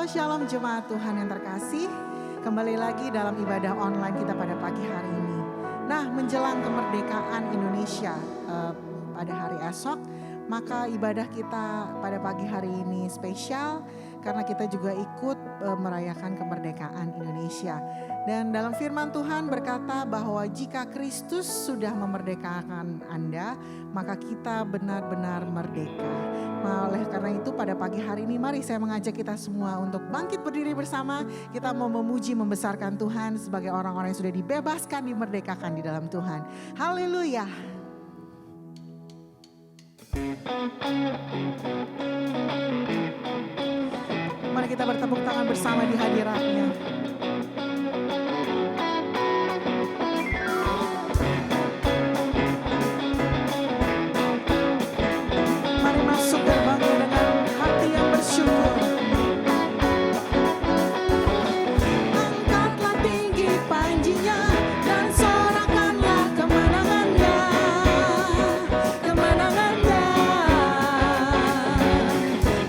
Shalom jemaat Tuhan yang terkasih. Kembali lagi dalam ibadah online kita pada pagi hari ini. Nah, menjelang kemerdekaan Indonesia pada hari esok, maka ibadah kita pada pagi hari ini spesial karena kita juga ikut merayakan kemerdekaan Indonesia. Dan dalam firman Tuhan berkata bahwa jika Kristus sudah memerdekakan Anda, maka kita benar-benar merdeka. Oleh karena itu pada pagi hari ini mari saya mengajak kita semua untuk bangkit berdiri bersama. Kita mau memuji membesarkan Tuhan sebagai orang-orang yang sudah dibebaskan, dimerdekakan di dalam Tuhan. Haleluya. Mari kita bertepuk tangan bersama di hadiratnya.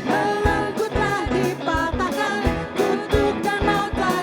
Belenggu telah dipatahkan, kutuk dan maut telah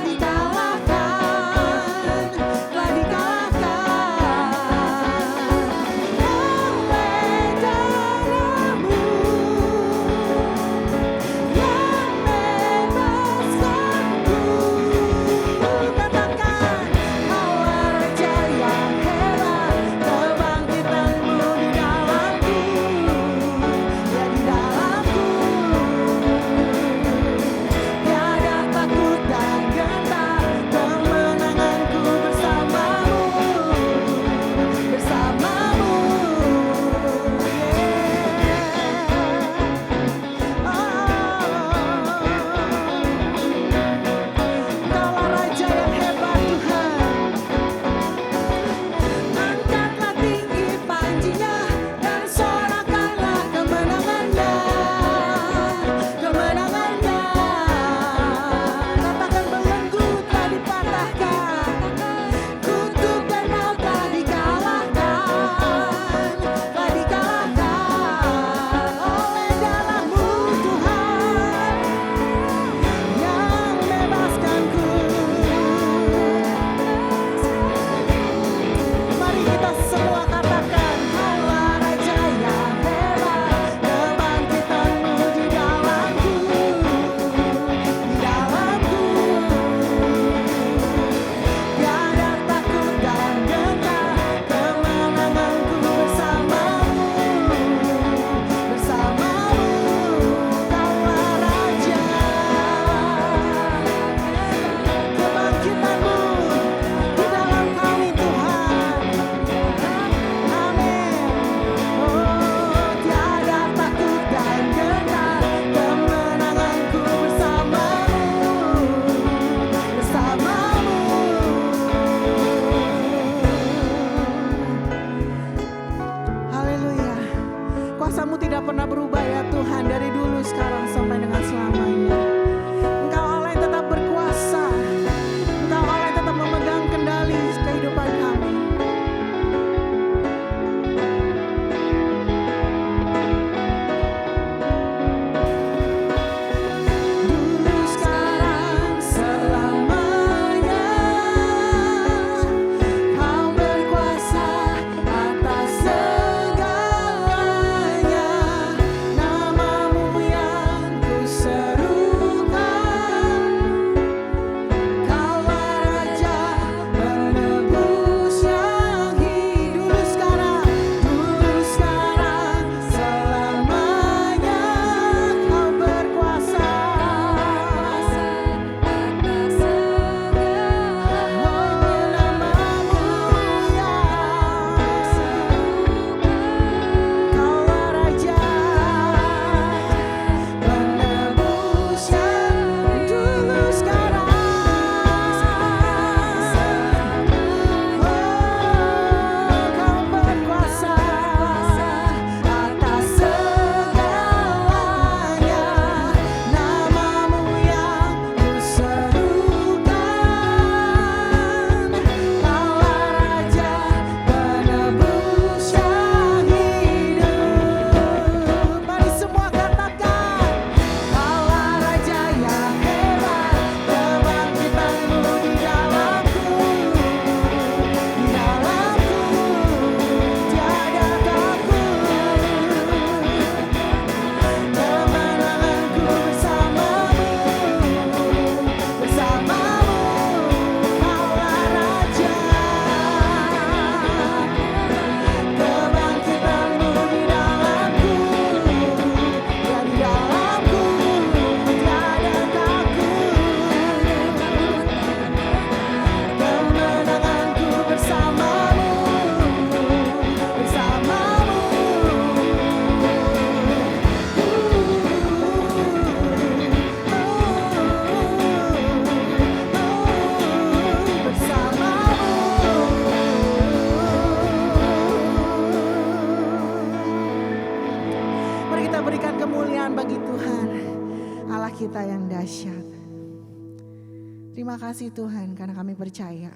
Terima kasih Tuhan karena kami percaya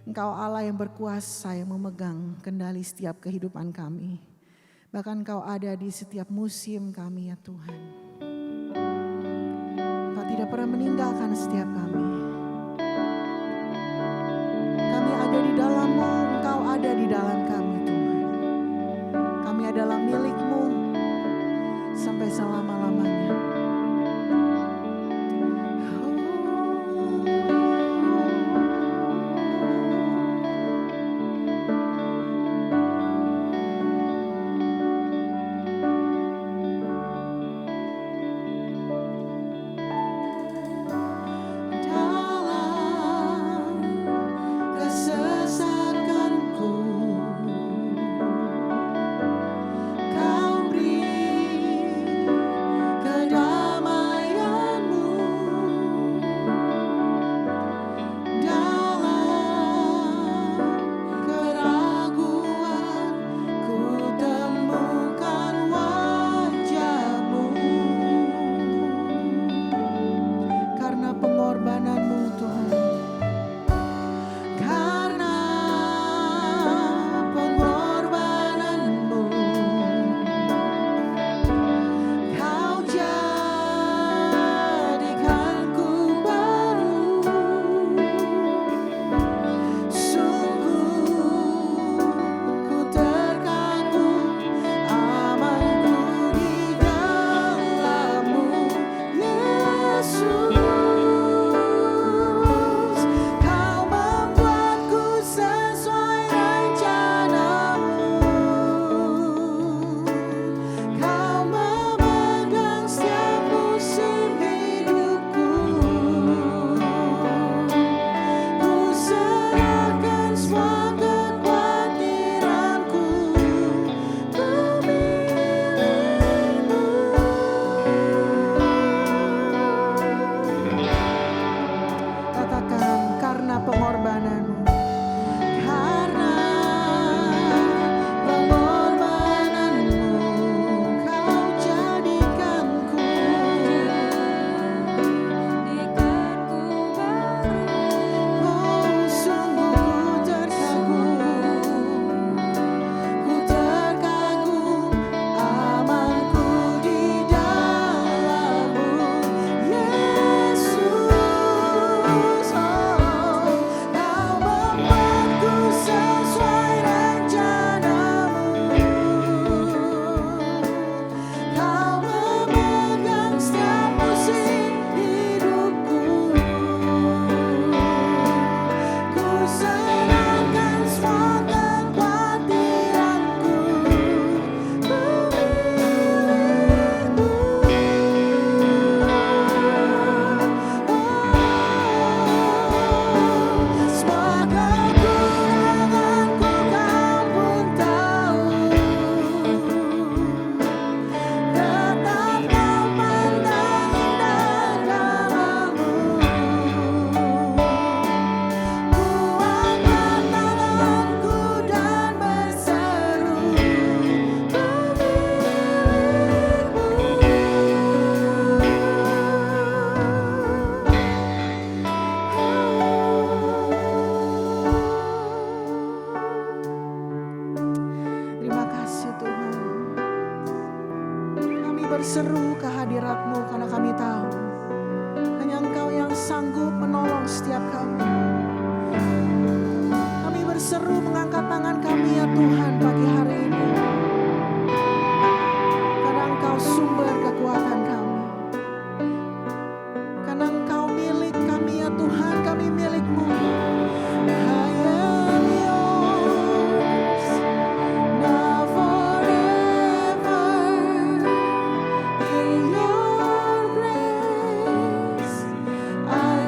Engkau Allah yang berkuasa yang memegang kendali setiap kehidupan kami. Bahkan Engkau ada di setiap musim kami ya Tuhan. Engkau tidak pernah meninggalkan setiap kami. Kami ada di dalam-Mu, Engkau ada di dalam kami Tuhan. Kami adalah milik-Mu sampai selama-lamanya. berseru ke hadirat-Mu karena kami tahu hanya Engkau yang sanggup menolong setiap kami. Kami berseru mengangkat tangan kami ya Tuhan pagi hari ini. Karena Engkau sumber kekuatan kami. Karena Engkau milik kami ya Tuhan, kami milik-Mu.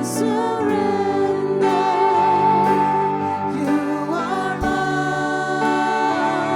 Surrender, you are mine.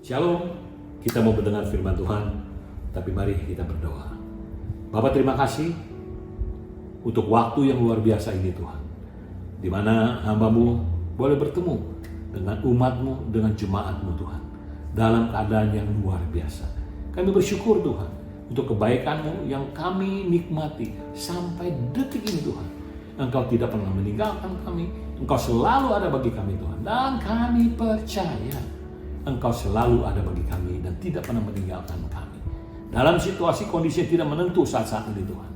Shalom, kita mau mendengar firman Tuhan, tapi mari kita berdoa. Bapa, terima kasih untuk waktu yang luar biasa ini Tuhan, di mana hamba-Mu boleh bertemu dengan umat-Mu, dengan jemaat-Mu Tuhan, dalam keadaan yang luar biasa. Kami bersyukur Tuhan, untuk kebaikan-Mu yang kami nikmati sampai detik ini Tuhan. Engkau tidak pernah meninggalkan kami, Engkau selalu ada bagi kami Tuhan, dan kami percaya Engkau selalu ada bagi kami dan tidak pernah meninggalkan kami. Dalam situasi kondisi yang tidak menentu saat-saat ini Tuhan,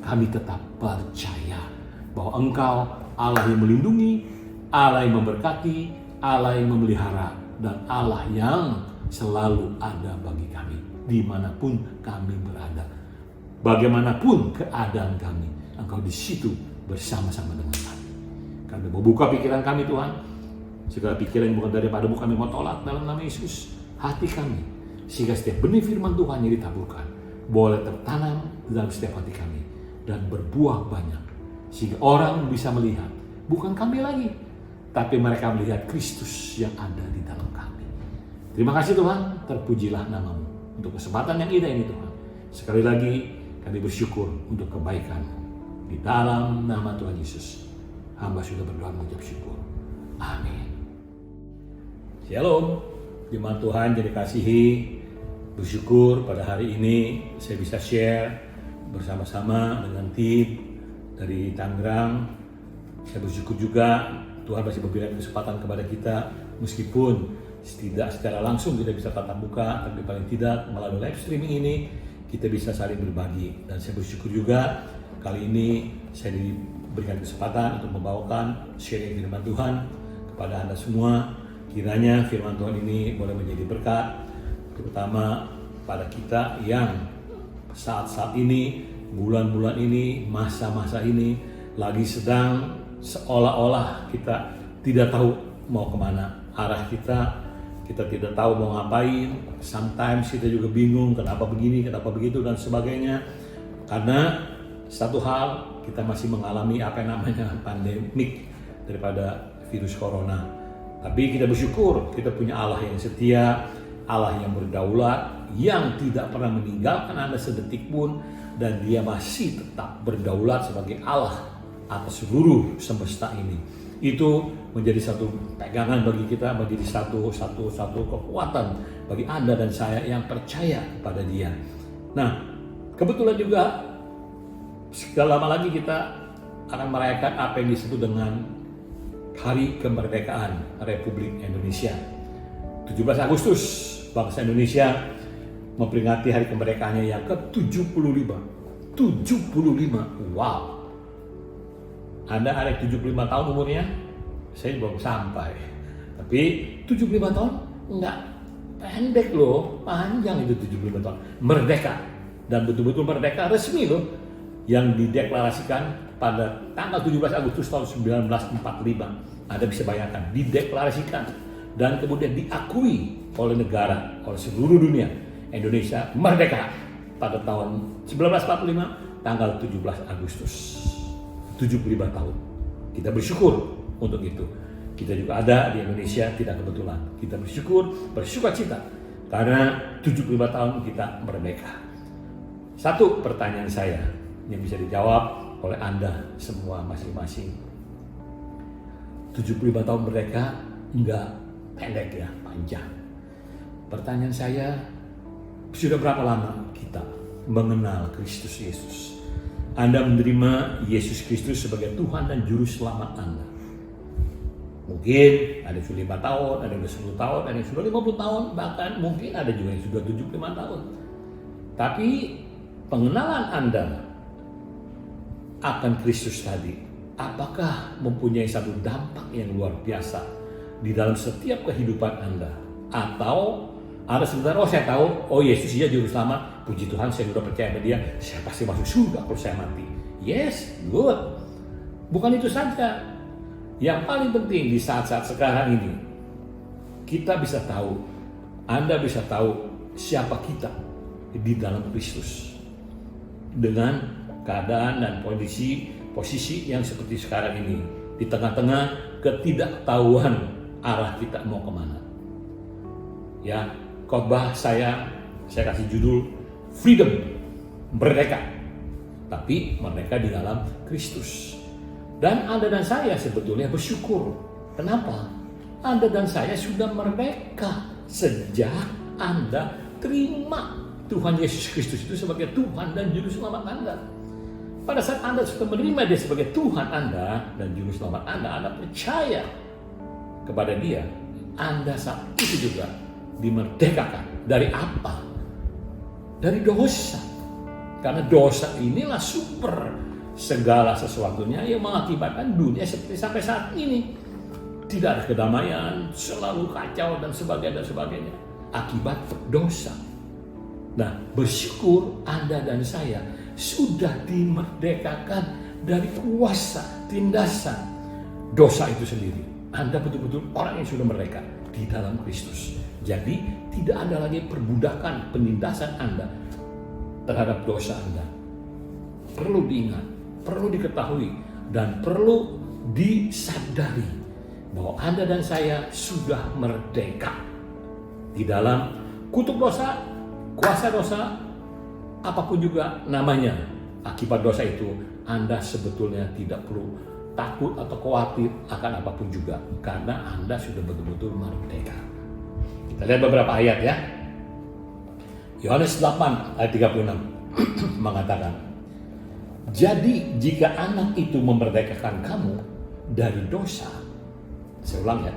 kami tetap percaya bahwa Engkau Allah yang melindungi, Allah yang memberkati, Allah yang memelihara, dan Allah yang selalu ada bagi kami dimanapun kami berada. Bagaimanapun keadaan kami, Engkau di situ bersama-sama dengan kami. Kami membuka pikiran kami Tuhan, segala pikiran yang bukan daripada-Mu kami mau tolak dalam nama Yesus. Hati kami, sehingga setiap benih firman Tuhan yang ditaburkan boleh tertanam dalam setiap hati kami dan berbuah banyak, sehingga orang bisa melihat bukan kami lagi, tapi mereka melihat Kristus yang ada di dalam kami. Terima kasih Tuhan, terpujilah nama-Mu untuk kesempatan yang indah ini Tuhan. Sekali lagi kami bersyukur untuk kebaikan-Mu. Di dalam nama Tuhan Yesus, hamba sudah berdoa mengucap syukur. Amin. Shalom, jemaat Tuhan yang dikasihi. Bersyukur pada hari ini saya bisa share bersama-sama dengan tim dari Tangerang. Saya bersyukur juga Tuhan masih memberikan kesempatan kepada kita, meskipun tidak secara langsung kita bisa tatap muka, tapi paling tidak melalui live streaming ini kita bisa saling berbagi. Dan saya bersyukur juga kali ini saya diberikan kesempatan untuk membawakan sharing firman Tuhan kepada Anda semua. Kiranya firman Tuhan ini boleh menjadi berkat, terutama pada kita yang saat-saat ini, bulan-bulan ini, masa-masa ini lagi sedang seolah-olah kita tidak tahu mau kemana arah kita tidak tahu mau ngapain. Sometimes kita juga bingung kenapa begini, kenapa begitu dan sebagainya. Karena satu hal, kita masih mengalami apa yang namanya pandemik daripada virus corona. Tapi kita bersyukur kita punya Allah yang setia, Allah yang berdaulat, yang tidak pernah meninggalkan Anda sedetik pun, dan Dia masih tetap berdaulat sebagai Allah atas seluruh semesta ini. Itu menjadi satu pegangan bagi kita, menjadi satu kekuatan bagi Anda dan saya yang percaya kepada Dia. Nah, kebetulan juga sekali lama lagi kita akan merayakan apa yang disebut dengan Hari Kemerdekaan Republik Indonesia. 17 Agustus, bangsa Indonesia memperingati hari kemerdekaannya yang ke-75. 75, wow. Anda ada 75 tahun umurnya, saya belum sampai. Tapi 75 tahun enggak pendek loh, panjang itu 75 tahun. Merdeka, dan betul-betul merdeka resmi loh, yang dideklarasikan pada tanggal 17 Agustus tahun 1945. Anda bisa bayangkan, dideklarasikan dan kemudian diakui oleh negara, oleh seluruh dunia. Indonesia merdeka pada tahun 1945 tanggal 17 Agustus. 75 tahun. Kita bersyukur untuk itu. Kita juga ada di Indonesia tidak kebetulan. Kita bersyukur cita karena 75 tahun kita merdeka. Satu pertanyaan saya yang bisa dijawab oleh Anda semua masing-masing. 75 tahun merdeka enggak pendek ya, panjang. Pertanyaan saya, sudah berapa lama kita mengenal Kristus Yesus? Anda menerima Yesus Kristus sebagai Tuhan dan Juru Selamat Anda. Mungkin ada yang sudah 5 tahun, ada yang sudah 10 tahun, ada yang sudah 50 tahun, bahkan mungkin ada juga yang sudah 75 tahun. Tapi pengenalan Anda akan Kristus tadi, apakah mempunyai satu dampak yang luar biasa di dalam setiap kehidupan Anda? Atau Anda sebentar, saya tahu, Yesus iya Juru Selamat, puji Tuhan saya sudah percaya pada Dia, saya pasti masuk surga kalau saya mati. Yes, good. Bukan itu saja. Yang paling penting di saat-saat sekarang ini, kita bisa tahu, Anda bisa tahu siapa kita di dalam Kristus. Dengan keadaan dan posisi yang seperti sekarang ini, di tengah-tengah ketidaktahuan arah kita mau kemana. Ya, khotbah saya kasih judul Freedom, merdeka. Tapi merdeka di dalam Kristus. Dan Anda dan saya sebetulnya bersyukur. Kenapa? Anda dan saya sudah merdeka sejak Anda terima Tuhan Yesus Kristus itu sebagai Tuhan dan Juru Selamat Anda. Pada saat Anda sudah menerima Dia sebagai Tuhan Anda dan Juru Selamat Anda percaya kepada Dia, Anda saat itu juga dimerdekakan. Dari apa? Dari dosa. Karena dosa inilah sumber segala sesuatunya yang mengakibatkan dunia seperti sampai saat ini. Tidak ada kedamaian, selalu kacau dan sebagainya. Akibat dosa. Nah, bersyukur Anda dan saya sudah dimerdekakan dari kuasa tindasan dosa itu sendiri. Anda betul-betul orang yang sudah merdeka di dalam Kristus. Jadi tidak ada lagi perbudakan penindasan Anda terhadap dosa Anda. Perlu diingat, perlu diketahui, dan perlu disadari bahwa Anda dan saya sudah merdeka di dalam kutuk dosa, kuasa dosa, apapun juga namanya. Akibat dosa itu Anda sebetulnya tidak perlu takut atau khawatir akan apapun juga, karena Anda sudah betul-betul merdeka. Kita lihat beberapa ayat ya. Yohanes 8 ayat 36 mengatakan, jadi jika anak itu memerdekakan kamu dari dosa, saya ulang ya,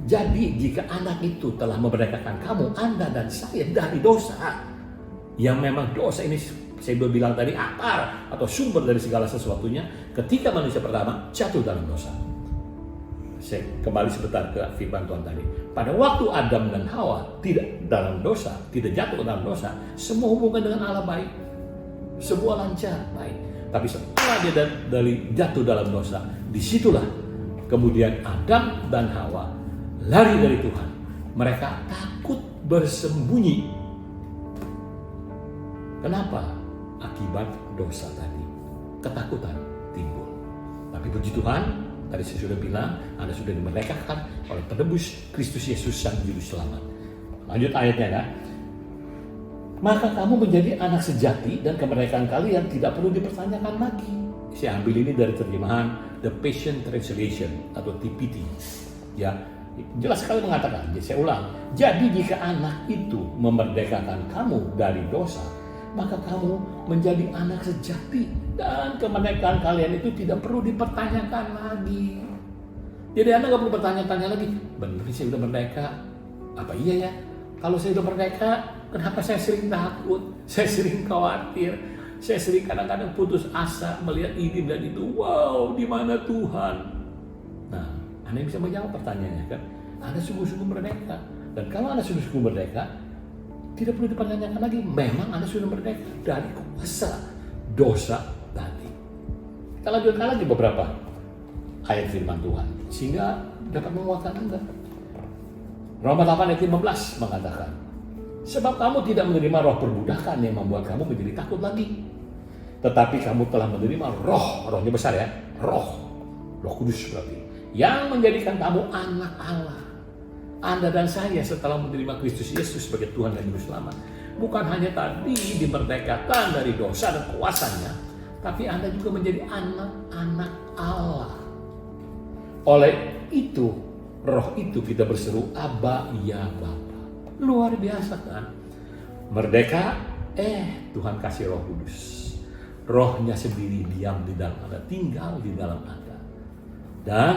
jadi jika anak itu telah memerdekakan kamu, Anda dan saya dari dosa, yang memang dosa ini saya sudah bilang tadi akar atau sumber dari segala sesuatunya ketika manusia pertama jatuh dalam dosa. Saya kembali sebentar ke firman Tuhan tadi. Pada waktu Adam dan Hawa tidak dalam dosa, tidak jatuh dalam dosa, semua hubungan dengan Allah baik, semua lancar baik. Tapi setelah dia dari jatuh dalam dosa, disitulah kemudian Adam dan Hawa lari dari Tuhan. Mereka takut bersembunyi. Kenapa? Akibat dosa tadi. Ketakutan timbul. Tapi puji Tuhan, tadi saya sudah bilang, Anda sudah dimerdekakan oleh penebus Kristus Yesus Sang Juru Selamat. Lanjut ayatnya ya. Maka kamu menjadi anak sejati dan kemerdekaan kalian tidak perlu dipertanyakan lagi. Saya ambil ini dari terjemahan The Passion Translation atau TPT. Ya, jelas sekali mengatakan, saya ulang. Jadi jika anak itu memerdekakan kamu dari dosa, maka kamu menjadi anak sejati dan kemerdekaan kalian itu tidak perlu dipertanyakan lagi. Jadi Anda nggak perlu bertanya-tanya lagi, benar saya sudah merdeka? Apa iya ya? Kalau saya sudah merdeka, kenapa saya sering takut? Saya sering khawatir. Saya sering kadang-kadang putus asa melihat ini dan itu. Wow, di mana Tuhan? Nah, Anda bisa menjawab pertanyaannya kan? Anda sungguh-sungguh merdeka. Dan kalau Anda sungguh-sungguh merdeka, tidak perlu dipertanyakan lagi. Memang Anda sudah merdeka dari kuasa dosa tadi. Kita lanjutkan lagi beberapa ayat firman Tuhan sehingga dapat menguatkan Anda. Roma 8 ayat 15 mengatakan, sebab kamu tidak menerima roh perbudakan yang membuat kamu menjadi takut lagi, tetapi kamu telah menerima rohnya besar ya, roh kudus berarti, yang menjadikan kamu anak Allah. Anda dan saya setelah menerima Kristus Yesus sebagai Tuhan dan Juru Selamat, bukan hanya tadi dimerdekakan dari dosa dan kuasanya, tapi Anda juga menjadi anak-anak Allah. Oleh itu, roh itu kita berseru, Abba ya Bapa. Luar biasa kan? Merdeka, Tuhan kasih roh kudus. Rohnya sendiri diam di dalam Anda, tinggal di dalam Anda. Dan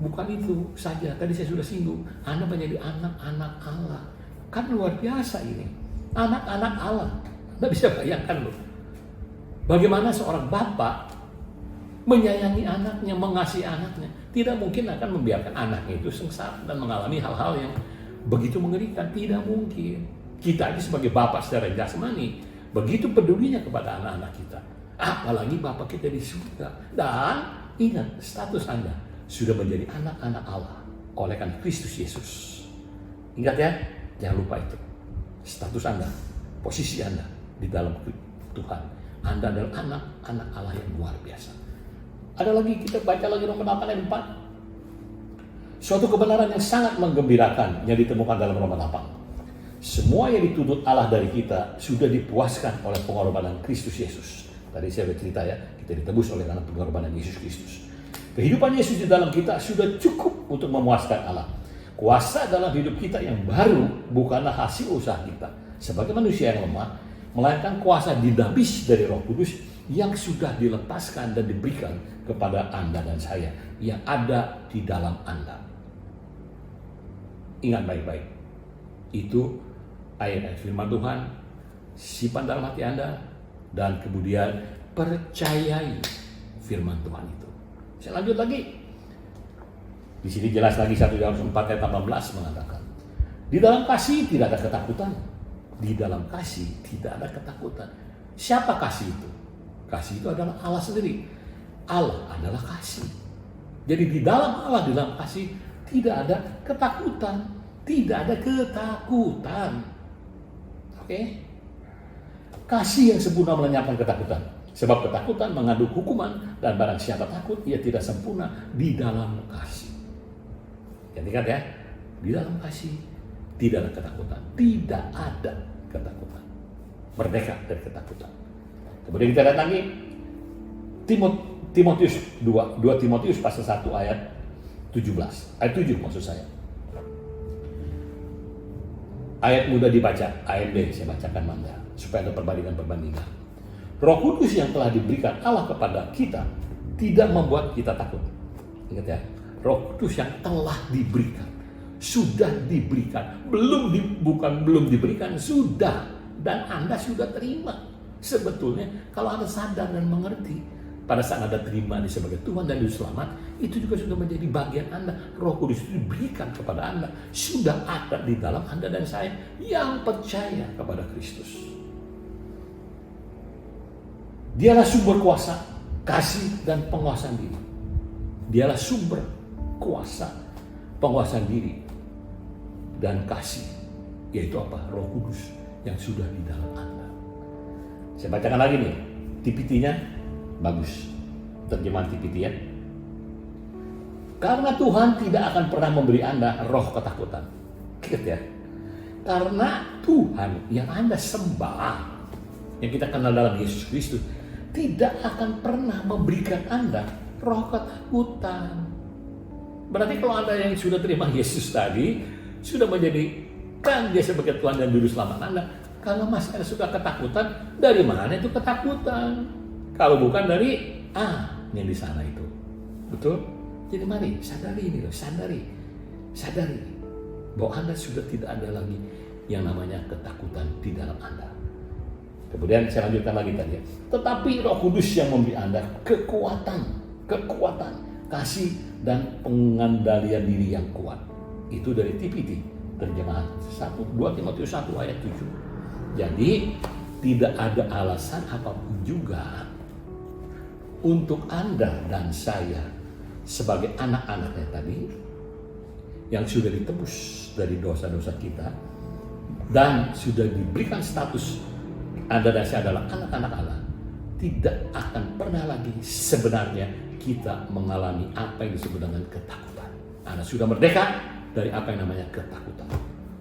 bukan itu saja, tadi saya sudah singgung, Anda menjadi anak-anak Allah. Kan luar biasa ini, anak-anak Allah. Anda bisa bayangkan loh, bagaimana seorang bapak menyayangi anaknya, mengasihi anaknya. Tidak mungkin akan membiarkan anaknya itu sengsara dan mengalami hal-hal yang begitu mengerikan. Tidak mungkin. Kita ini sebagai bapak secara jasmani begitu pedulinya kepada anak-anak kita. Apalagi bapak kita di surga. Dan ingat, status Anda sudah menjadi anak-anak Allah oleh karena Kristus Yesus. Ingat ya, jangan lupa itu. Status Anda, posisi Anda di dalam Tuhan. Anda adalah anak-anak Allah yang luar biasa. Ada lagi, kita baca lagi Roma 8 ayat 4. Suatu kebenaran yang sangat menggembirakan yang ditemukan dalam Roma 8. semua yang dituntut Allah dari kita sudah dipuaskan oleh pengorbanan Kristus Yesus. Tadi saya sudah cerita ya, kita ditebus oleh karena pengorbanan Yesus Kristus. Kehidupan Yesus di dalam kita sudah cukup untuk memuaskan Allah. Kuasa dalam hidup kita yang baru bukanlah hasil usaha kita sebagai manusia yang lemah, melainkan kuasa dinabis dari Roh Kudus yang sudah dilepaskan dan diberikan kepada Anda dan saya yang ada di dalam Anda. Ingat baik-baik, itu ayat-ayat firman Tuhan, simpan dalam hati Anda, dan kemudian percayai firman Tuhan itu. Saya lanjut lagi. Di sini jelas lagi 1 Yohanes 4 ayat 18 mengatakan, di dalam kasih tidak ada ketakutan. Di dalam kasih tidak ada ketakutan. Siapa kasih itu? Kasih itu adalah Allah sendiri. Allah adalah kasih. Jadi di dalam Allah, di dalam kasih tidak ada ketakutan. Tidak ada ketakutan. Oke? Kasih yang sempurna melenyapkan ketakutan. Sebab ketakutan mengandung hukuman, dan barang siapa takut, ia tidak sempurna di dalam kasih. Ingat ya, di dalam kasih tidak ada ketakutan. Tidak ada ketakutan. Merdeka dari ketakutan. Kemudian kita datangi Timotius 2 Timotius pasal 1 ayat 17. Ayat 7 maksud saya. Ayat mudah dibaca, ayat B saya bacakan Manda supaya ada perbandingan-perbandingan. Roh Kudus yang telah diberikan Allah kepada kita tidak membuat kita takut. Ingat ya, Roh Kudus yang telah diberikan, sudah diberikan, belum diberikan, sudah, dan Anda sudah terima. Sebetulnya kalau Anda sadar dan mengerti, pada saat Anda terima dia sebagai Tuhan dan Juru Selamat, itu juga sudah menjadi bagian Anda. Roh Kudus itu diberikan kepada Anda, sudah ada di dalam Anda dan saya yang percaya kepada Kristus. Dialah sumber kuasa, kasih, dan penguasaan diri. Dialah sumber kuasa, penguasaan diri, dan kasih. Yaitu apa? Roh Kudus yang sudah di dalam Anda. Saya bacakan lagi nih, TPT-nya bagus. Terjemahan TPT ya. Karena Tuhan tidak akan pernah memberi Anda roh ketakutan. Ingat ya. Karena Tuhan yang Anda sembah, yang kita kenal dalam Yesus Kristus, tidak akan pernah memberikan Anda roh ketakutan. Berarti kalau Anda yang sudah terima Yesus tadi, sudah menjadikan dia sebagai Tuhan dan Juru Selamat Anda, kalau masih ada suka ketakutan, dari mana itu ketakutan? Kalau bukan dari yang di sana itu. Betul? Jadi mari sadari ini loh, sadari bahwa Anda sudah tidak ada lagi yang namanya ketakutan di dalam Anda. Kemudian saya lanjutkan lagi tadi. Tetapi Roh Kudus yang memberi Anda kekuatan, kasih, dan pengendalian diri yang kuat. Itu dari TPT, terjemahan 2 Timotius 1 ayat 7. Jadi tidak ada alasan apapun juga untuk Anda dan saya sebagai anak-anaknya tadi yang sudah ditebus dari dosa-dosa kita dan sudah diberikan status Anda dan saya adalah anak-anak Allah, tidak akan pernah lagi sebenarnya kita mengalami apa yang disebut dengan ketakutan. Anda sudah merdeka dari apa yang namanya ketakutan.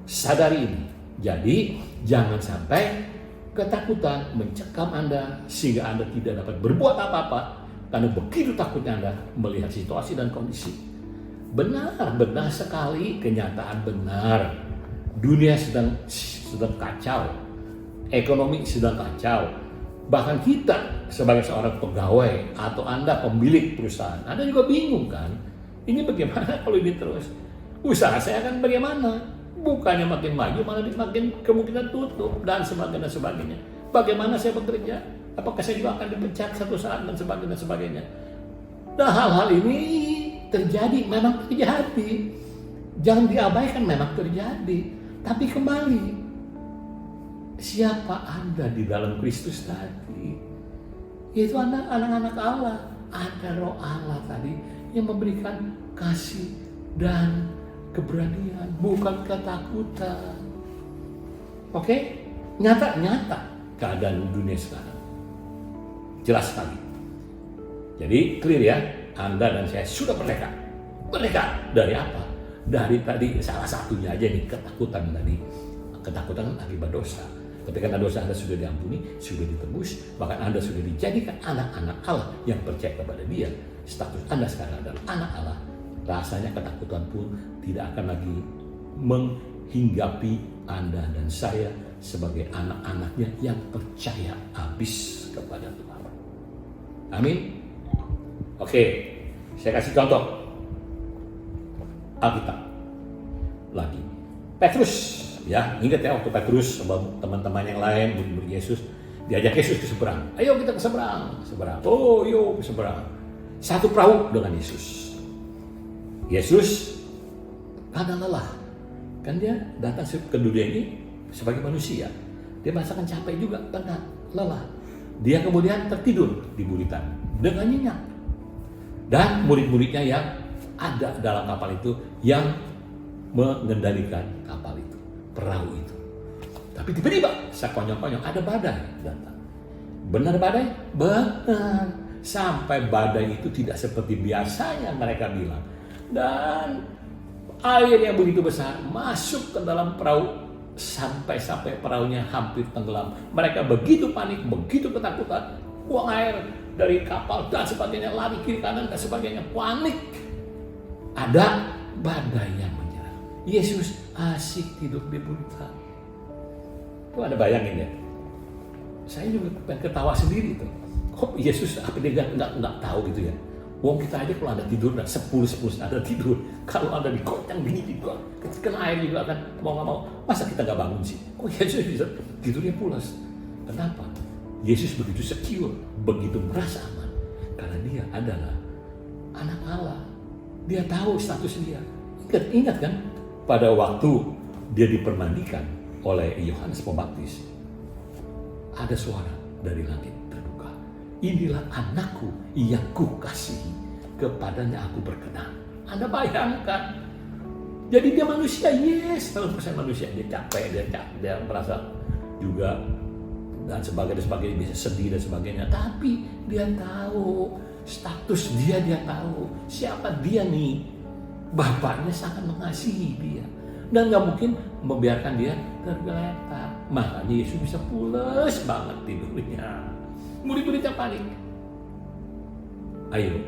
Sadari ini. Jadi jangan sampai ketakutan mencekam Anda sehingga Anda tidak dapat berbuat apa-apa karena begitu takutnya Anda melihat situasi dan kondisi. Benar sekali, kenyataan benar. Dunia sedang kacau, ekonomi sedang kacau. Bahkan kita sebagai seorang pegawai atau Anda pemilik perusahaan, Anda juga bingung kan? Ini bagaimana kalau ini terus? Usaha saya akan bagaimana? Bukannya makin maju, malah makin kemungkinan tutup dan sebagainya. Bagaimana saya bekerja? Apakah saya juga akan dipecat satu saat dan sebagainya? Nah, hal-hal ini terjadi, memang terjadi. Jangan diabaikan, memang terjadi. Tapi kembali, siapa Anda di dalam Kristus tadi? Yaitu Anda anak-anak Allah. Ada Roh Allah tadi yang memberikan kasih dan keberanian, bukan ketakutan. Oke? Nyata keadaan dunia sekarang. Jelas sekali. Jadi clear ya, Anda dan saya sudah merdeka. Merdeka dari apa? Dari tadi salah satunya aja nih, ketakutan tadi. Ketakutan akibat dosa. Tapi karena dosa Anda sudah diampuni, sudah ditebus, bahkan Anda sudah dijadikan anak-anak Allah yang percaya kepada Dia. Status Anda sekarang adalah anak Allah. Rasanya ketakutan pun tidak akan lagi menghinggapi Anda dan saya sebagai anak-anaknya yang percaya habis kepada Tuhan. Amin. Oke, saya kasih contoh Alkitab lagi. Petrus, ya ingat ya waktu Petrus sama teman-teman yang lain murid Yesus diajak Yesus ke seberang. Ayo kita ke seberang. Oh, yuk ke seberang. Satu perahu dengan Yesus. Yesus karena lelah, kan dia datang ke dunia ini sebagai manusia. Dia merasakan capek juga, penat, lelah. Dia kemudian tertidur di buritan dengan nyenyak. Dan murid-muridnya yang ada dalam kapal itu yang mengendalikan kapal itu, perahu itu. Tapi tiba-tiba sekonyong-konyong ada badai datang. Benar badai? Benar. Sampai badai itu tidak seperti biasanya mereka bilang. Dan air yang begitu besar masuk ke dalam perahu sampai perahunya hampir tenggelam. Mereka begitu panik, begitu ketakutan, buang air dari kapal dan sebagainya, lari kiri kanan dan sebagainya, panik. Ada badai yang menyerang. Yesus asik tidur di buritan. Itu ada bayangin ya. Saya juga pengen ketawa sendiri tuh. Kok Yesus apa dia nggak tahu gitu ya? Wong kita aja kalau Anda tidur, 10 Anda tidur. Kalau Anda dikocang gini juga, kena air juga kan mau nggak mau. Masa kita nggak bangun sih? Kok Yesus bisa tidurnya pulas? Kenapa? Yesus begitu secure, begitu merasa aman. Karena dia adalah anak Allah. Dia tahu status dia. Ingat kan? Pada waktu dia dipermandikan oleh Yohanes Pembaptis, ada suara dari langit terbuka. Inilah anakku yang kukasihi, kepadanya aku berkenan. Anda bayangkan. Jadi dia manusia, yes. Kalau saya manusia, dia capek, dia merasa juga dan sebagainya, bisa sedih dan sebagainya. Tapi dia tahu status dia tahu siapa dia nih. Bapaknya sangat mengasihi dia dan nggak mungkin membiarkan dia tergeletak. Makanya Yesus bisa pulas banget tidurnya. Murid-muridnya panik. Ayo,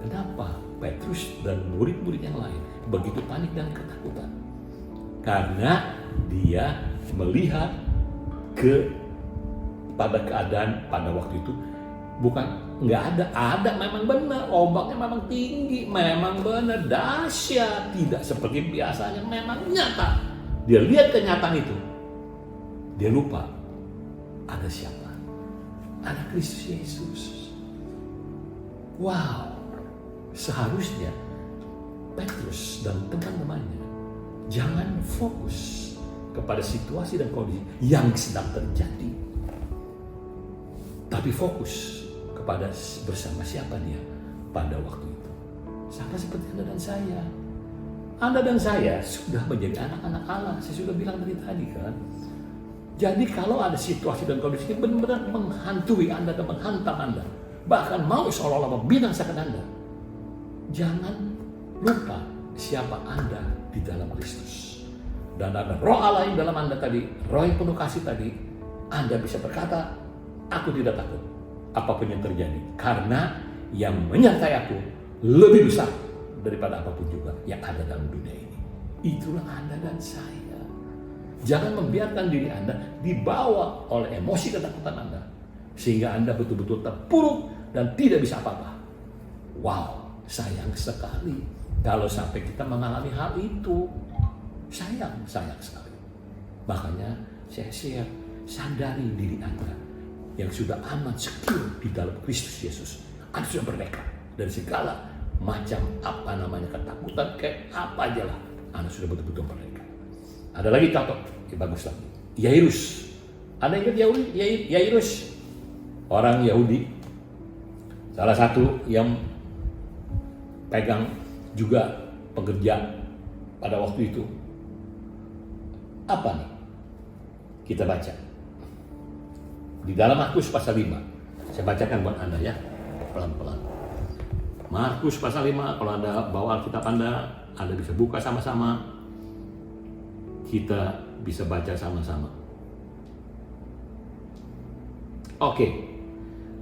kenapa Petrus dan murid-murid yang lain begitu panik dan ketakutan? Karena dia melihat pada keadaan pada waktu itu bukan nggak ada memang benar, ombaknya memang tinggi, memang benar dahsyat, tidak seperti biasanya, memang nyata. Dia lihat kenyataan itu, dia lupa ada siapa, ada Kristus Yesus. Wow, seharusnya Petrus dan teman-temannya jangan fokus kepada situasi dan kondisi yang sedang terjadi, tapi fokus kepada bersama siapa dia pada waktu itu. Sama seperti Anda dan saya. Anda dan saya sudah menjadi anak-anak Allah. Saya sudah bilang dari tadi kan. Jadi kalau ada situasi dan kondisi ini benar-benar menghantui Anda dan menghantam Anda, bahkan mau seolah-olah membinasakan Anda, jangan lupa siapa Anda di dalam Kristus. Dan ada roh Allah yang dalam Anda tadi, roh yang penuh kasih tadi, Anda bisa berkata, aku tidak takut apapun yang terjadi, karena yang menyertai aku lebih besar daripada apapun juga yang ada dalam dunia ini. Itulah Anda dan saya. Jangan membiarkan diri Anda dibawa oleh emosi ketakutan Anda, sehingga Anda betul-betul terpuruk dan tidak bisa apa-apa. Wow, sayang sekali kalau sampai kita mengalami hal itu. Sayang sekali. Makanya saya share, sadari diri Anda yang sudah aman, secure di dalam Kristus Yesus. Anda sudah merdeka dari segala macam ketakutan kayak apa aja lah. Anda sudah betul-betul merdeka. Ada lagi contoh, bagus lagi. Yairus. Anda ingat Yairus? Orang Yahudi. Salah satu yang pegang juga pekerja pada waktu itu. Apa nih? Kita baca di dalam Markus pasal 5. Saya bacakan buat Anda ya, pelan-pelan. Markus pasal 5, kalau Anda bawa Alkitab Anda bisa buka sama-sama. Kita bisa baca sama-sama. Oke,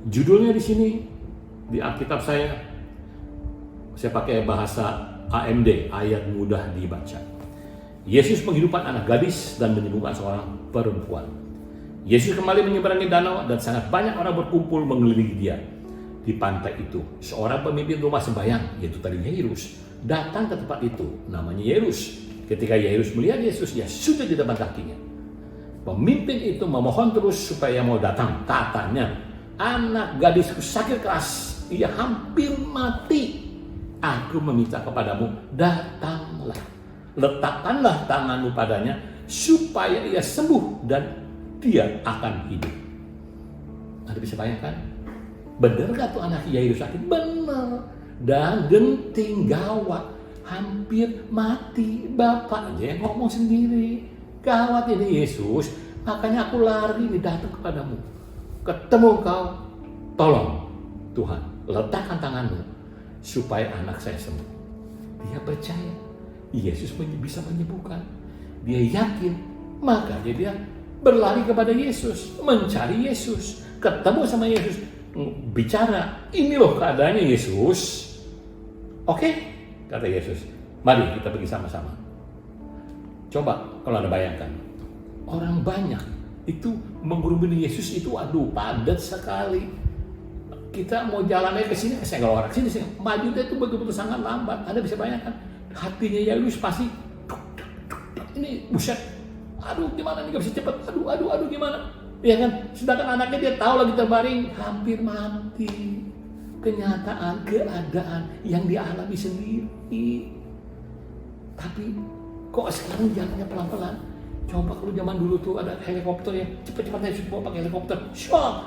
judulnya di sini di Alkitab saya pakai bahasa AMD, ayat mudah dibaca. Yesus menghidupkan anak gadis dan menyembuhkan seorang perempuan. Yesus kembali menyeberangi danau dan sangat banyak orang berkumpul mengelilingi dia. Di pantai itu, seorang pemimpin rumah sembahyang, yaitu tadi Yairus, datang ke tempat itu, namanya Yairus. Ketika Yairus melihat Yesus, dia sujud di depan kakinya. Pemimpin itu memohon terus supaya mau datang. Katanya, anak gadisku sakit keras, ia hampir mati. Aku meminta kepadamu, datanglah. Letakkanlah tanganmu padanya, supaya ia sembuh dan dia akan hidup. Anda bisa bayangkan? Benar gak tuh anak Yairus sakit? Benar. Dan genting, gawat, hampir mati. Bapak aja yang ngomong sendiri. Gawat ini Yesus, makanya aku lari nih datang kepadamu. Ketemu kau, tolong Tuhan, letakkan tanganmu supaya anak saya sembuh. Dia percaya Yesus bisa menyembuhkan. Dia yakin, makanya dia berlari kepada Yesus, mencari Yesus, ketemu sama Yesus, bicara, ini loh keadaannya Yesus. Oke, kata Yesus, mari kita pergi sama-sama. Coba kalau Anda bayangkan, orang banyak itu mengurumuni Yesus itu, aduh padat sekali. Kita mau jalannya ke sini, kesenggol orang sini, maju dia itu betul-betul sangat lambat. Anda bisa bayangkan, hatinya Yairus pasti, ini buset, aduh gimana nih, gak bisa cepat, aduh gimana, ya kan? Sedangkan anaknya dia tahu lagi terbaring, hampir mati. Kenyataan, keadaan yang dialami sendiri. Tapi kok sekarang jalannya pelan-pelan? Coba kalau zaman dulu tuh ada helikopter ya, cepat-cepat Yesus bawa pakai helikopter, syok,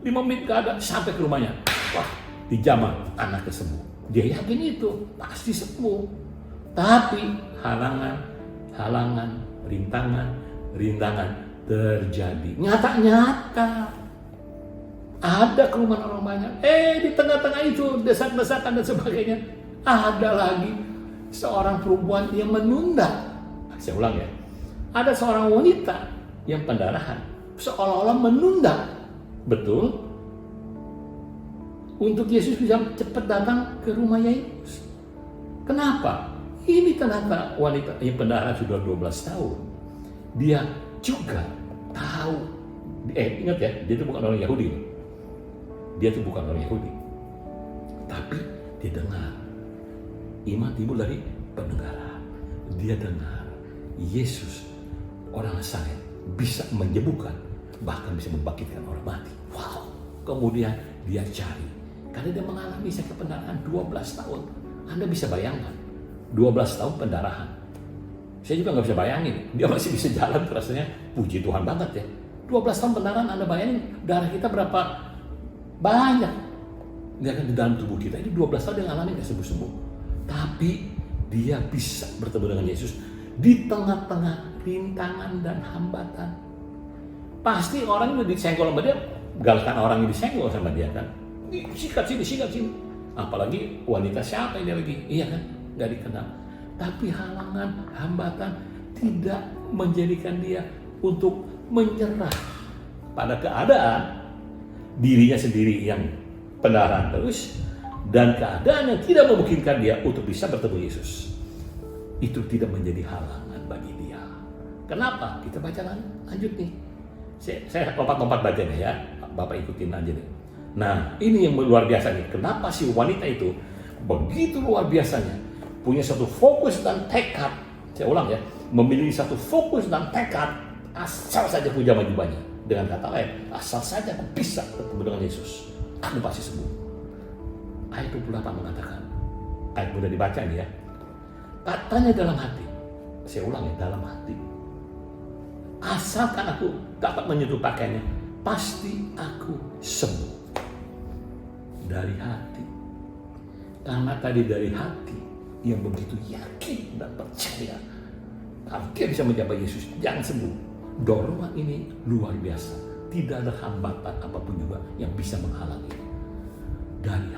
5 menit gak ada, sampai ke rumahnya. Wah, dijamah, anaknya sembuh. Dia yakin itu, pasti sembuh. Tapi halangan, rintangan terjadi. Nyata-nyata. Ada kerumunan orang banyak. Di tengah-tengah itu, desak-desakan dan sebagainya. Ada lagi seorang perempuan yang menunda. Saya ulang ya. Ada seorang wanita yang pendarahan. Seolah-olah menunda. Betul, untuk Yesus bisa cepat datang ke rumah Yairus. Kenapa? Ini ternyata wanita yang pendarahan sudah 12 tahun. Dia juga tahu. Ingat ya, dia itu bukan orang Yahudi. Dia itu bukan orang Yahudi. Tapi dia dengar. Iman timbul dari pendengaran. Dia dengar Yesus, orang Nazaret, bisa menyembuhkan, bahkan bisa membangkitkan orang mati. Wow. Kemudian dia cari. Karena dia mengalami sakit pendarahan 12 tahun. Anda bisa bayangkan, 12 tahun pendarahan. Saya juga nggak bisa bayangin. Dia masih bisa jalan, rasanya puji Tuhan banget ya. 12 tahun pendarahan, Anda bayangin darah kita berapa banyak. Dia kan di dalam tubuh kita. Ini 12 tahun dia ngalamin nggak sembuh-sembuh. Tapi dia bisa bertemu dengan Yesus di tengah-tengah rintangan dan hambatan. Pasti orang yang disenggol sama dia, galakkan orang yang disenggol sama dia kan. Sikat sini. Apalagi wanita siapa ini lagi, iya kan, nggak dikenal. Tapi halangan, hambatan tidak menjadikan dia untuk menyerah pada keadaan dirinya sendiri yang pendarahan terus, dan keadaan yang tidak memungkinkan dia untuk bisa bertemu Yesus. Itu tidak menjadi halangan bagi dia. Kenapa? Kita baca lanjut nih. Saya lompat-lompat bacanya ya, Bapak ikutin aja nih. Nah, ini yang luar biasa nih. Kenapa si wanita itu begitu luar biasanya, punya satu fokus dan tekad. Saya ulang ya, memiliki satu fokus dan tekad. Asal saja puja majubahnya. Dengan kata lain, asal saja aku bisa bertemu dengan Yesus, aku pasti sembuh. Ayat 28 mengatakan, ayat mudah dibaca ini ya. Katanya dalam hati, saya ulang ya, dalam hati. Asalkan aku dapat menyentuh pakaiannya, pasti aku sembuh. Dari hati. Karena tadi dari hati yang begitu yakin dan percaya, kalau dia bisa menjabat Yesus, jangan sembuh. Dorongan ini luar biasa. Tidak ada hambatan apapun juga yang bisa menghalangi. Dari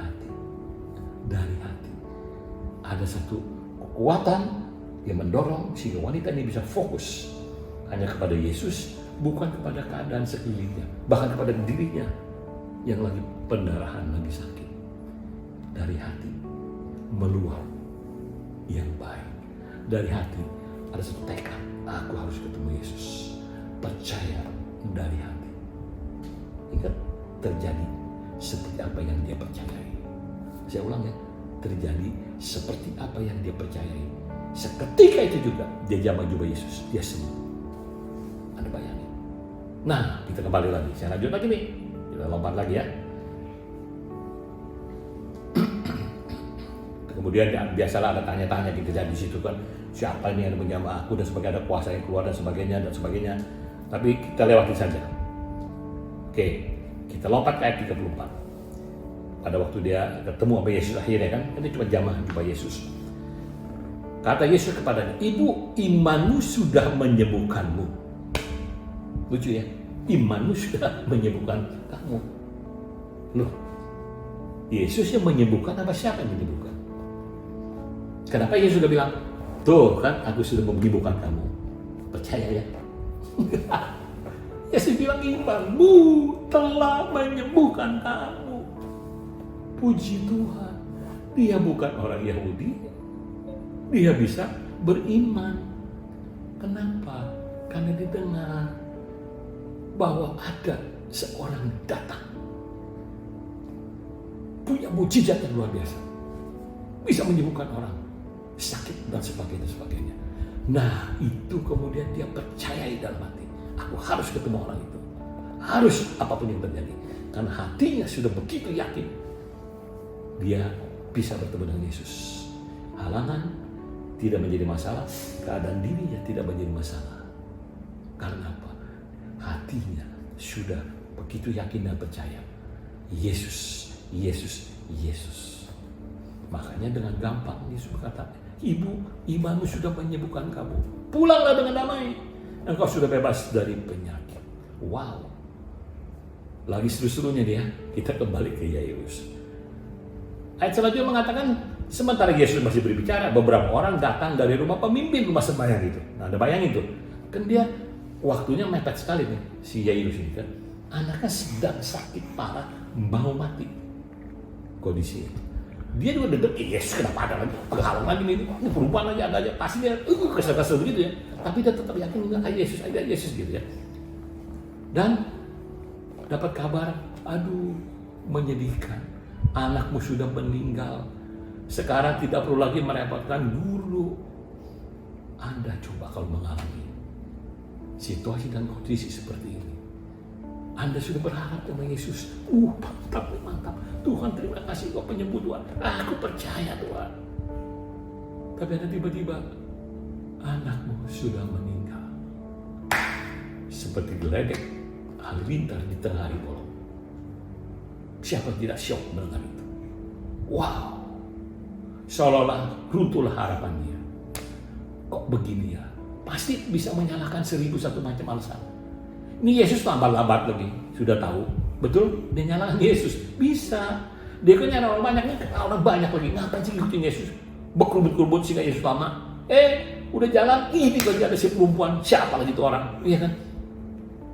hati. Ada satu kekuatan yang mendorong sehingga wanita ini bisa fokus. hanya kepada Yesus, bukan kepada keadaan sekelilingnya, bahkan kepada dirinya yang lagi pendarahan, lagi sakit. Dari hati meluap yang baik. Dari hati ada satu tekad, aku harus ketemu Yesus. Percaya dari hati. Ingat, terjadi seperti apa yang dia percayai. Saya ulang ya, terjadi seperti apa yang dia percayai. Seketika itu juga dia jamah jubah Yesus, dia sembuh. Anda bayangin. Nah, kita kembali lagi. Saya lanjut lagi nih. Kita lompat lagi ya. Kemudian ya, biasalah ada tanya-tanya gitu di situ kan, siapa ini yang menjamah aku dan sebagainya, ada kuasa yang keluar dan sebagainya. Tapi kita lewati saja. Oke, kita lompat ke ayat 34. Pada waktu dia ketemu sama Yesus akhirnya kan, ini cuma jamah jumpa Yesus. Kata Yesus kepadanya, "Ibu, imanmu sudah menyembuhkanmu." Lucu ya, imanmu sudah menyembuhkan kamu. Loh, Yesus yang menyembuhkan apa siapa yang menyembuhkan? Kenapa Yesus sudah bilang, tuh kan aku sudah menyembuhkan kamu. Percaya ya? Yesus bilang imanmu telah menyembuhkan kamu. Puji Tuhan, dia bukan orang Yahudi. Dia bisa beriman. Kenapa? Karena didengar bahwa ada seorang datang. Punya mujizat yang luar biasa. Bisa menyembuhkan orang sakit dan sebagainya. Nah, itu kemudian dia percayai dalam hati. Aku harus ketemu orang itu. Harus apapun yang terjadi. Karena hatinya sudah begitu yakin. Dia bisa bertemu dengan Yesus. Halangan tidak menjadi masalah. Keadaan dirinya tidak menjadi masalah. Karena apa? Hatinya sudah begitu yakin dan percaya. Yesus. Makanya dengan gampang Yesus berkata, "Ibu, imanmu sudah menyembuhkan kamu. Pulanglah dengan damai. Engkau sudah bebas dari penyakit." Wow. Lagi seru-serunya dia, kita kembali ke Yairus. Ayat selanjutnya mengatakan, sementara Yesus masih berbicara, beberapa orang datang dari rumah pemimpin rumah sembahyang itu. Nah, Anda bayangin tuh. Kan dia waktunya mepet sekali nih, si Yairus ini kan. Anaknya sedang sakit parah, mau mati. Kondisi dia juga deg-deg, Yesus kenapa ada lagi penghalangan ini perubahan aja ada aja, pasti dia kesel-kesel gitu ya, tapi dia tetap yakin ada Yesus gitu ya. Dan dapat kabar, aduh menyedihkan, anakmu sudah meninggal, sekarang tidak perlu lagi merepotkan guru. Anda coba kalau mengalami situasi dan kondisi seperti ini, Anda sudah berharap sama Yesus. Mantap. Tuhan, terima kasih Kau penyembuh Tuhan. Aku percaya Tuhan. Tapi ada tiba-tiba anakmu sudah meninggal. Seperti geledek halilintar di tengah hari bolong. Siapa tidak syok mendengar itu? Wow. Seolah-olah runtuhlah harapan dia. Kok begini ya? Pasti bisa menyalahkan 1001 macam alasan. Ini Yesus lambat-lambat lagi, sudah tahu. Betul, dia nyalakan Yesus. Bisa. Dia kan nyalakan orang banyak, orang banyak lagi. Ngapain sih ngikutin Yesus? Berkerubut-kerubut sehingga Yesus lama. Udah jalan, ini lagi ada si perempuan. Siapa lagi itu orang? Iya kan?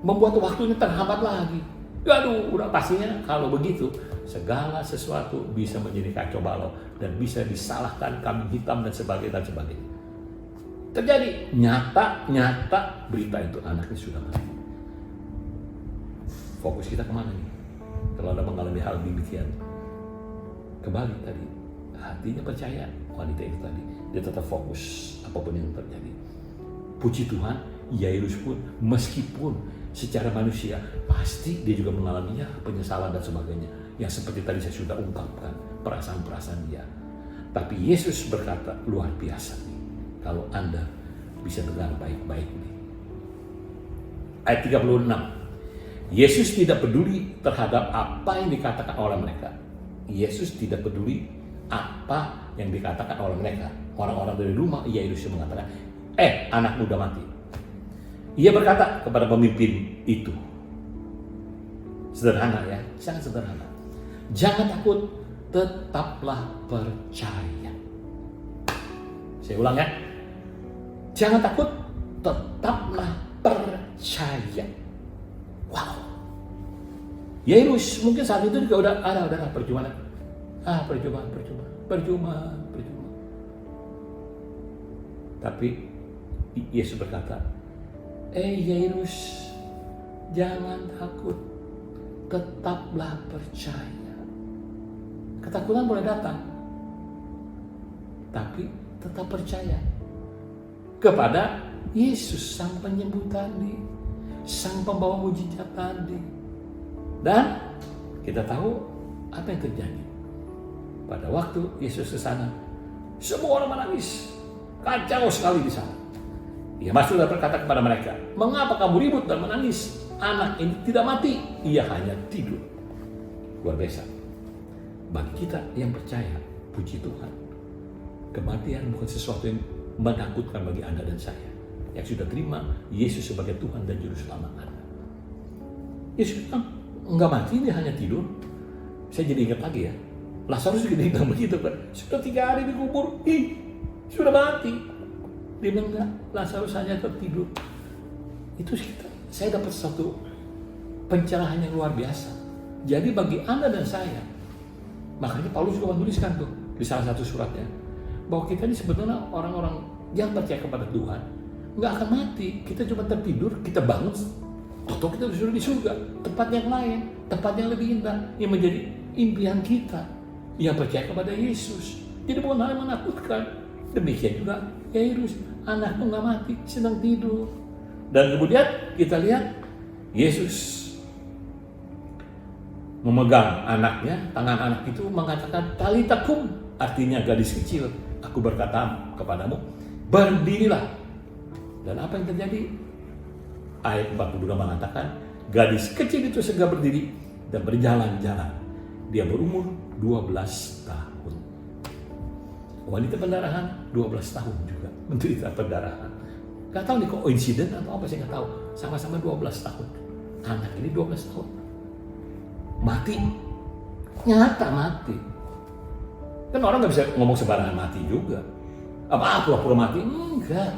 Membuat waktunya terhambat lagi. Aduh, udah pastinya kalau begitu, segala sesuatu bisa menjadi kacau balau. Dan bisa disalahkan kambing hitam dan sebagainya. Terjadi, nyata berita itu anaknya sudah mati. Fokus kita kemana nih? Kalau Anda mengalami hal demikian, kembali tadi, hatinya percaya wanita itu tadi, dia tetap fokus apapun yang terjadi. Puji Tuhan, Yairus pun meskipun secara manusia pasti dia juga mengalami penyesalan dan sebagainya, yang seperti tadi saya sudah ungkapkan perasaan-perasaan dia. Tapi Yesus berkata luar biasa nih, kalau Anda bisa dengar baik-baik nih. Ayat 36. Yesus tidak peduli terhadap apa yang dikatakan oleh mereka. Yesus tidak peduli apa yang dikatakan oleh mereka. Orang-orang dari rumah Yairus mengatakan, anakmu udah mati. Ia berkata kepada pemimpin itu. Sederhana ya, sangat sederhana. Jangan takut, tetaplah percaya. Saya ulang ya. Jangan takut, tetaplah percaya. Wow. Yairus mungkin saat itu juga udah percuma. Percuma. Tapi Yesus berkata, Yairus, jangan takut, tetaplah percaya. Ketakutan boleh datang, tapi tetap percaya kepada Yesus, sang penyembuh tadi, sang pembawa mujizat tadi. Dan kita tahu apa yang terjadi. Pada waktu Yesus ke sana, semua orang menangis. Kacau sekali di sana. Ia masuk dan berkata kepada mereka, mengapa kamu ribut dan menangis? Anak ini tidak mati, ia hanya tidur. Luar biasa. Bagi kita yang percaya, puji Tuhan, kematian bukan sesuatu yang menakutkan bagi Anda dan saya yang sudah terima Yesus sebagai Tuhan dan Juru Selamat Anda. Yesus bilang, enggak mati, dia hanya tidur. Saya jadi ingat lagi ya, Lazarus juga bilang begitu kan, sudah 3 hari dikubur, sudah mati. Dia bilang enggak, Lazarus hanya tertidur. Itu saya dapat satu pencerahan yang luar biasa. Jadi bagi Anda dan saya, makanya Paulus juga menuliskan tuh di salah satu suratnya, bahwa kita ini sebenarnya orang-orang yang percaya kepada Tuhan nggak akan mati. Kita cuma tertidur, kita bangun, atau kita disuruh di surga, tempat yang lain, tempat yang lebih indah, yang menjadi impian kita yang percaya kepada Yesus. Jadi bukan hal yang menakutkan. Demikian juga Yairus, anakmu nggak mati, sedang tidur. Dan kemudian kita lihat Yesus memegang anaknya, tangan anak itu mengatakan Talita kum, artinya gadis kecil, aku berkata kepadamu, berdirilah. Dan apa yang terjadi? Ayat 42 mengatakan, gadis kecil itu segera berdiri dan berjalan-jalan. Dia berumur 12 tahun. Wanita pendarahan 12 tahun juga menderita pendarahan. Gak tahu nih kok insiden atau apa, saya gak tahu. Sama-sama 12 tahun. Anak ini 12 tahun. Mati. Nyata mati. Kan orang gak bisa ngomong sembarangan mati juga. Apa pura-pura mati? Enggak.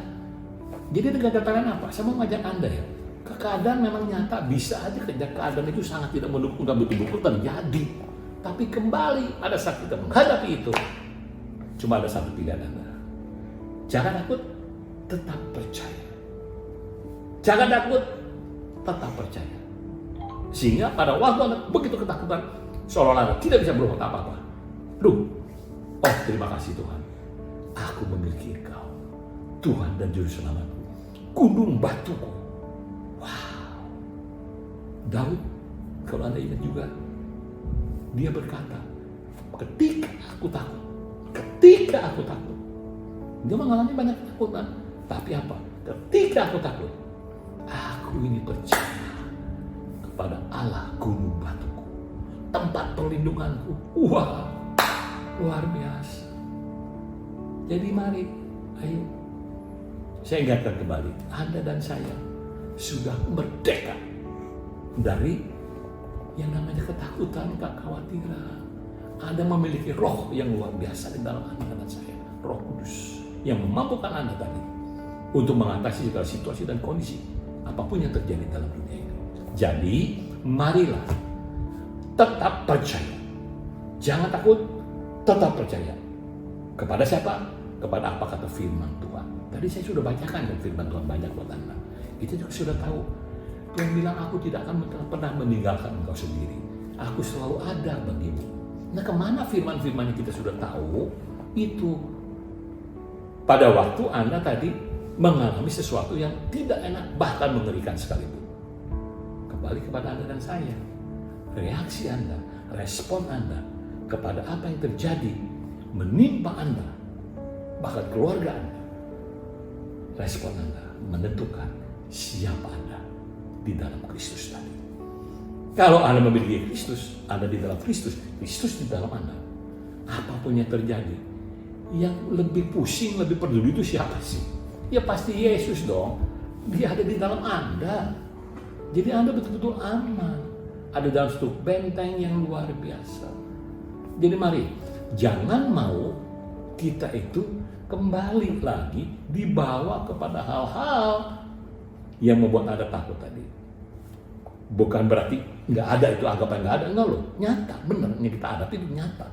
Jadi dengan katakan apa? Saya mau ngajak Anda ya. Keadaan memang nyata, bisa aja keadaan itu sangat tidak mendukung dan betul-betul terjadi. Tapi kembali pada saat kita menghadapi itu, cuma ada satu pilihan Anda. Jangan takut, tetap percaya. Jangan takut, tetap percaya. Sehingga pada waktu Anda begitu ketakutan, seolah-olah Anda tidak bisa berbuat apa-apa. Terima kasih Tuhan. Aku memiliki Engkau, Tuhan dan Juru Selamatku, gunung batuku. Wow. Daud, kalau Anda ingat juga, dia berkata, ketika aku takut, dia mengalami banyak ketakutan. Tapi apa? Ketika aku takut, aku ini percaya kepada Allah gunung batuku, tempat perlindunganku. Wah, luar biasa. Jadi mari, ayo. Saya ingatkan kembali, Anda dan saya sudah merdeka dari yang namanya ketakutan, kekhawatiran. Anda memiliki roh yang luar biasa di dalam Anda dan saya, Roh Kudus, yang memampukan Anda tadi untuk mengatasi segala situasi dan kondisi apapun yang terjadi dalam dunia ini. Jadi, marilah tetap percaya. Jangan takut, tetap percaya. Kepada siapa? Kepada apa kata firman Tuhan. Tadi saya sudah bacakan dan firman Tuhan banyak buat Anda. Kita juga sudah tahu. Tuhan bilang, aku tidak akan pernah meninggalkan engkau sendiri. Aku selalu ada bagimu. Nah, kemana firman-firman yang kita sudah tahu? Itu pada waktu Anda tadi mengalami sesuatu yang tidak enak, bahkan mengerikan sekalipun. Kembali kepada Anda dan saya. Reaksi Anda, respon Anda kepada apa yang terjadi menimpa Anda, bahkan keluarga Anda. Respon Anda menentukan siapa Anda di dalam Kristus tadi. Kalau Anda memiliki Kristus, Anda di dalam Kristus, Kristus di dalam Anda. Apapun yang terjadi, yang lebih pusing, lebih peduli itu siapa sih? Ya pasti Yesus dong. Dia ada di dalam Anda. Jadi Anda betul-betul aman. Ada dalam satu benteng yang luar biasa. Jadi mari, jangan mau kita itu kembali lagi dibawa kepada hal-hal yang membuat Anda takut tadi? Bukan berarti nggak ada itu, anggapan nggak ada, enggak loh, nyata, benar yang kita hadapi itu nyata.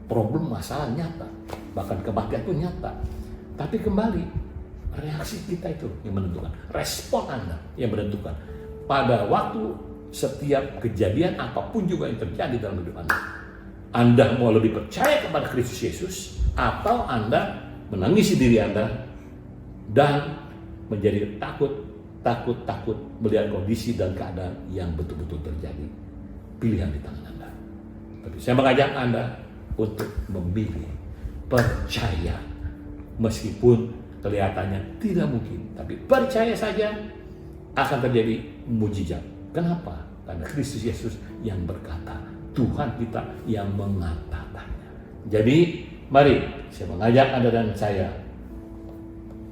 Problem, masalah nyata, bahkan kematian itu nyata. Tapi kembali, reaksi kita itu yang menentukan, respon Anda yang menentukan. Pada waktu setiap kejadian apapun juga yang terjadi dalam hidup Anda, Anda mau lebih percaya kepada Kristus Yesus, atau Anda menangisi diri Anda dan menjadi takut melihat kondisi dan keadaan yang betul-betul terjadi. Pilihan di tangan Anda. Tapi saya mengajak Anda untuk memilih percaya, meskipun kelihatannya tidak mungkin, tapi percaya saja akan terjadi mujizat. Kenapa? Karena Kristus Yesus yang berkata, Tuhan kita yang mengatakannya. Jadi mari saya mengajak Anda dan saya,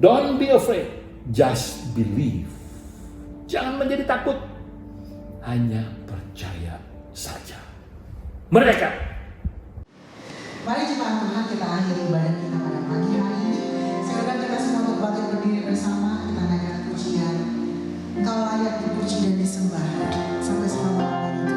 don't be afraid, just believe. Jangan menjadi takut, hanya percaya saja. Mereka. Mari jemaat Tuhan, kita akhiri ibadah kita pada pagi hari ini. Saya undang kita semua untuk bangkit berdiri bersama, kita naikkan pujian. Engkau layak dipuji dan disembah sampai selama-lamanya Tuhan.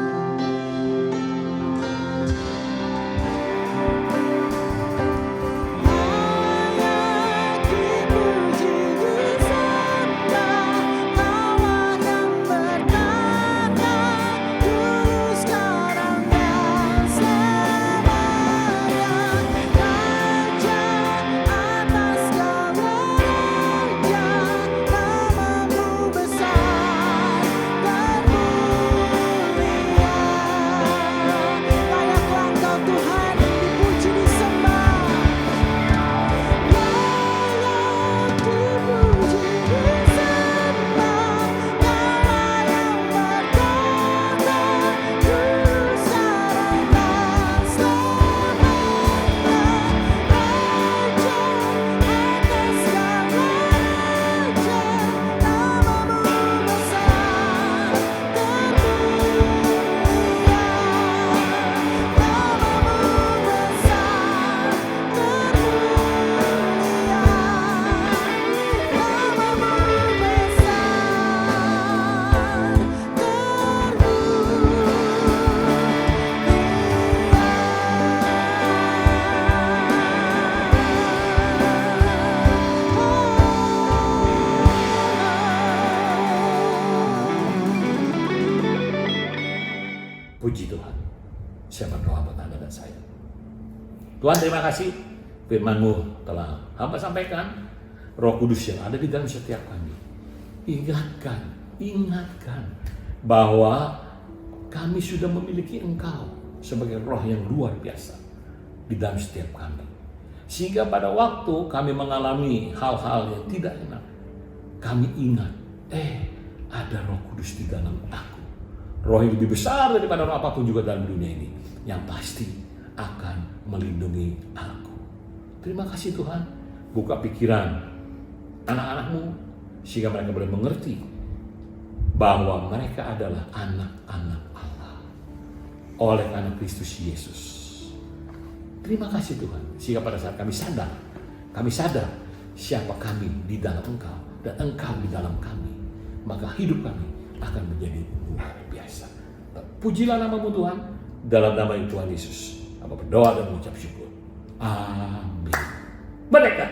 Puji Tuhan. Saya berdoa buat Anda dan saya. Tuhan, terima kasih firman-Mu telah hamba sampaikan. Roh Kudus yang ada di dalam setiap kami, ingatkan bahwa kami sudah memiliki Engkau sebagai roh yang luar biasa di dalam setiap kami. Sehingga pada waktu kami mengalami hal-hal yang tidak enak, kami ingat, ada Roh Kudus di dalam aku. Roh yang lebih besar daripada roh apapun juga dalam dunia ini, yang pasti akan melindungi aku. Terima kasih Tuhan, buka pikiran anak-anak-Mu sehingga mereka boleh mengerti bahwa mereka adalah anak-anak Allah oleh karena Kristus Yesus. Terima kasih Tuhan, sehingga pada saat kami sadar siapa kami di dalam Engkau dan Engkau di dalam kami, maka hidup kami akan menjadi luar biasa. Pujilah nama-Mu Tuhan, dalam nama Tuhan Yesus. Hamba berdoa dan mengucap syukur. Amin. Merdeka.